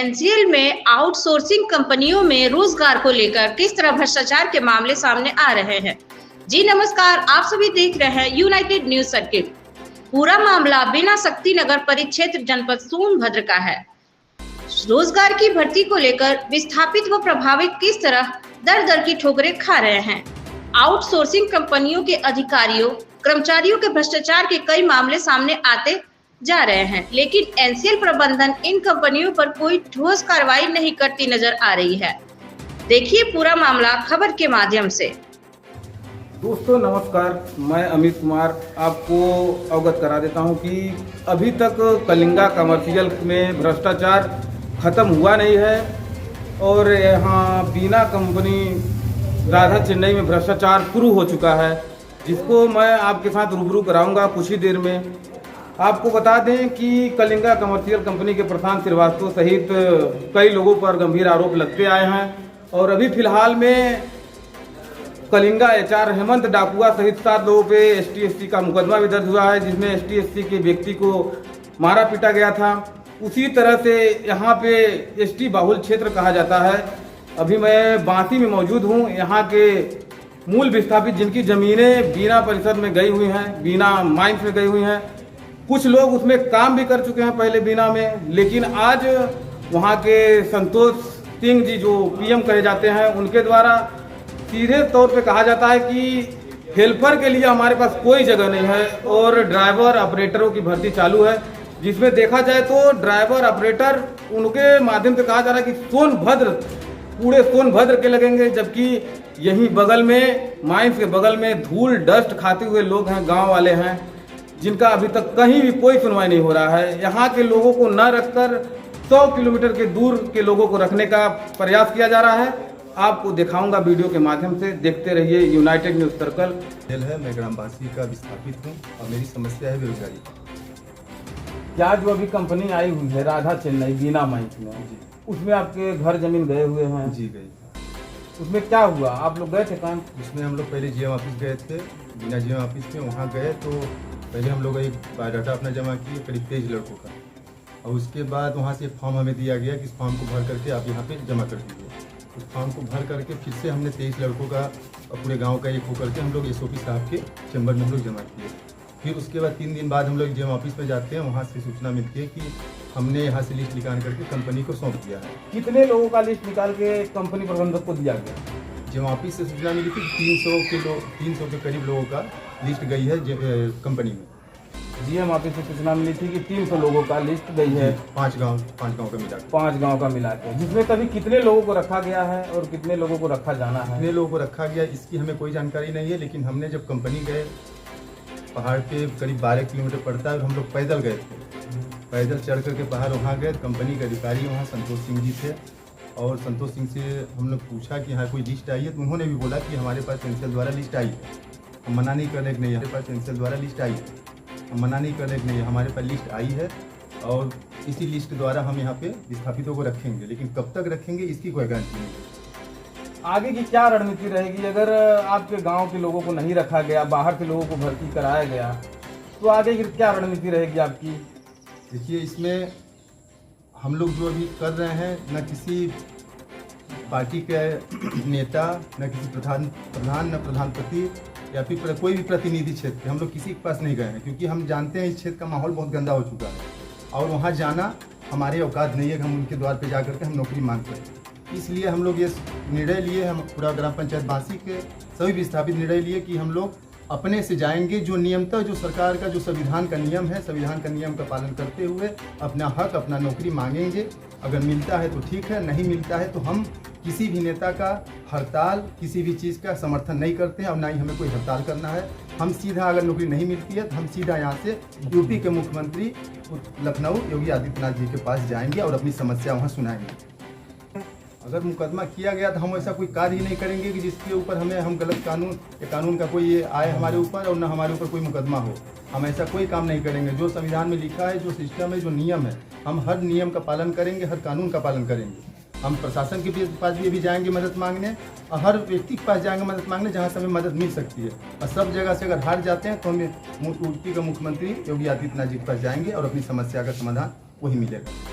NCL में outsourcing कंपनियों में रोजगार को लेकर किस तरह भ्रष्टाचार के मामले सामने आ रहे हैं। जी नमस्कार, आप सभी देख रहे हैं यूनाइटेड न्यूज सर्किट। पूरा मामला बिना शक्तिनगर परिक्षेत्र जनपद सोनभद्र का है। रोजगार की भर्ती को लेकर विस्थापित व प्रभावित किस तरह दर दर की ठोकरें खा रहे हैं। आउटसोर्सिंग कंपनियों के अधिकारियों कर्मचारियों के भ्रष्टाचार के कई मामले सामने आते जा रहे हैं, लेकिन एनसीएल प्रबंधन इन कंपनियों पर कोई ठोस कार्रवाई नहीं करती नजर आ रही है। देखिए पूरा मामला खबर के माध्यम से। दोस्तों नमस्कार, मैं अमित कुमार आपको अवगत करा देता हूं कि अभी तक कलिंगा कमर्शियल में भ्रष्टाचार खत्म हुआ नहीं है और यहाँ बीना कंपनी राधा चेन्नई में भ्रष्टाचार शुरू हो चुका है, जिसको मैं आपके साथ रूबरू कराऊंगा कुछ ही देर में। आपको बता दें कि कलिंगा कमर्शियल कंपनी के प्रशांत श्रीवास्तव सहित कई लोगों पर गंभीर आरोप लगते आए हैं और अभी फिलहाल में कलिंगा एचआर हेमंत डाकुआ सहित 7 लोगों पे एसटी/एससी का मुकदमा भी दर्ज हुआ है, जिसमें एसटी/एससी के व्यक्ति को मारा पीटा गया था। उसी तरह से यहाँ पे एसटी बाहुल क्षेत्र कहा जाता है। अभी मैं बांसी में मौजूद हूँ। यहाँ के मूल विस्थापित जिनकी जमीनें बीना परिषद में गई हुई हैं, बीना माइंस में गई हुई हैं, कुछ लोग उसमें काम भी कर चुके हैं पहले बीना में, लेकिन आज वहाँ के संतोष सिंह जी जो पीएम कहे जाते हैं, उनके द्वारा सीधे तौर पे कहा जाता है कि हेल्पर के लिए हमारे पास कोई जगह नहीं है और ड्राइवर ऑपरेटरों की भर्ती चालू है, जिसमें देखा जाए तो ड्राइवर ऑपरेटर उनके माध्यम से कहा जा रहा है कि सोनभद्र पूरे सोनभद्र के लगेंगे, जबकि यहीं बगल में माइंस के बगल में धूल डस्ट खाते हुए लोग हैं, गांव वाले हैं, जिनका अभी तक कहीं भी कोई सुनवाई नहीं हो रहा है। यहाँ के लोगों को न रखकर 100 किलोमीटर के दूर के लोगों को रखने का प्रयास किया जा रहा है। आपको दिखाऊंगा वीडियो के माध्यम से, देखते रहिए यूनाइटेड न्यूज सर्कल। है मैं ग्रामवासी का विस्थापित हूँ और मेरी समस्या है बेरोजगारी। क्या जो अभी कंपनी आई हुई है राधा चेन्नई बीना माइंस में, उसमें आपके घर जमीन गए हुए हैं? जी गई। उसमें क्या हुआ, आप लोग गए थे काम? उसमें हम लोग पहले जीएम ऑफिस गए थे, बिना जीएम ऑफिस में वहाँ गए तो पहले हम लोग एक बायोडाटा अपना जमा किए करीब 23 लड़कों का, और उसके बाद वहाँ से फॉर्म हमें दिया गया कि इस फॉर्म को भर करके आप यहाँ पे जमा कर दीजिए। उस फॉर्म को भर करके फिर से हमने 23 लड़कों का पूरे गांव का एक होकर के हम लोग एसओपी साहब के चैम्बर में हम लोग जमा किए। फिर उसके बाद 3 दिन बाद हम लोग जीएम ऑफिस में जाते हैं, वहाँ से सूचना मिलती है कि हमने यहाँ से लिस्ट निकाल करके कंपनी को सौंप दिया है। कितने लोगों का लिस्ट निकाल के कंपनी प्रबंधक को दिया गया? जीएम ऑफिस से सूचना मिली थी 300 के करीब लोगों का लिस्ट गई है कंपनी में। जीएम ऑफिस से सूचना मिली थी कि 300 लोगों का लिस्ट गई है, 5 गांव का मिला के। 5 गांव का मिला के, जिसमें कभी कितने लोगों को रखा गया है और कितने लोगों को रखा जाना है? कितने लोगों को रखा गया इसकी हमें कोई जानकारी नहीं है, लेकिन हमने जब कंपनी गए, पहाड़ पे करीब 12 किलोमीटर पड़ता है और हम लोग पैदल गए थे। पैदल चढ़ करके बाहर वहाँ गए, कंपनी के अधिकारी वहाँ संतोष सिंह जी थे, और संतोष सिंह से हम लोग पूछा कि हाँ कोई लिस्ट आई है, तो उन्होंने भी बोला कि हमारे पास एनसीएल द्वारा लिस्ट आई है। हम मना नहीं करने के नहीं, हमारे पास एनसीएल द्वारा लिस्ट आई है, हम मना नहीं करने के नहीं, हमारे पास लिस्ट आई है और इसी लिस्ट द्वारा हम यहाँ पे विस्थापितों को रखेंगे, लेकिन कब तक रखेंगे इसकी कोई गारंटी नहीं। आगे की क्या रणनीति रहेगी अगर आपके गांव के लोगों को नहीं रखा गया, बाहर के लोगों को भर्ती कराया गया, तो आगे की क्या रणनीति रहेगी आपकी? देखिए, इसमें हम लोग जो अभी कर रहे हैं, न किसी पार्टी के नेता, न किसी प्रधान न प्रधानपति या फिर कोई भी प्रतिनिधि क्षेत्र हम लोग किसी के पास नहीं गए हैं, क्योंकि हम जानते हैं इस क्षेत्र का माहौल बहुत गंदा हो चुका है और वहाँ जाना हमारे औकात नहीं है कि हम उनके द्वार पे जा करके हम नौकरी मांग करें। इसलिए हम लोग ये निर्णय लिए, हम पूरा ग्राम पंचायत बांसी के सभी विस्थापित निर्णय लिए कि हम लोग अपने से जाएंगे, जो नियमतः जो सरकार का जो संविधान का नियम है, संविधान का नियम का पालन करते हुए अपना हक अपना नौकरी मांगेंगे। अगर मिलता है तो ठीक है, नहीं मिलता है तो हम किसी भी नेता का हड़ताल किसी भी चीज़ का समर्थन नहीं करते हैं और ना ही हमें कोई हड़ताल करना है। हम सीधा अगर नौकरी नहीं मिलती है तो हम सीधा यहाँ से यूपी के मुख्यमंत्री लखनऊ योगी आदित्यनाथ जी के पास जाएंगे और अपनी समस्या वहाँ सुनाएंगे। अगर मुकदमा किया गया तो हम ऐसा कोई कार्य ही नहीं करेंगे कि जिसके ऊपर हम गलत कानून का कोई ये आए हमारे ऊपर और न हमारे ऊपर कोई मुकदमा हो। हम ऐसा कोई काम नहीं करेंगे। जो संविधान में लिखा है, जो सिस्टम है, जो नियम है, हम हर नियम का पालन करेंगे, हर कानून का पालन करेंगे। हम प्रशासन के पास भी जाएंगे मदद मांगने और हर व्यक्ति के पास जाएंगे मदद मांगने जहाँ से हमें मदद मिल सकती है। और सब जगह से अगर हार जाते हैं तो हमें यूपी का मुख्यमंत्री योगी आदित्यनाथ जी के पास जाएंगे और अपनी समस्या का समाधान वही मिलेगा।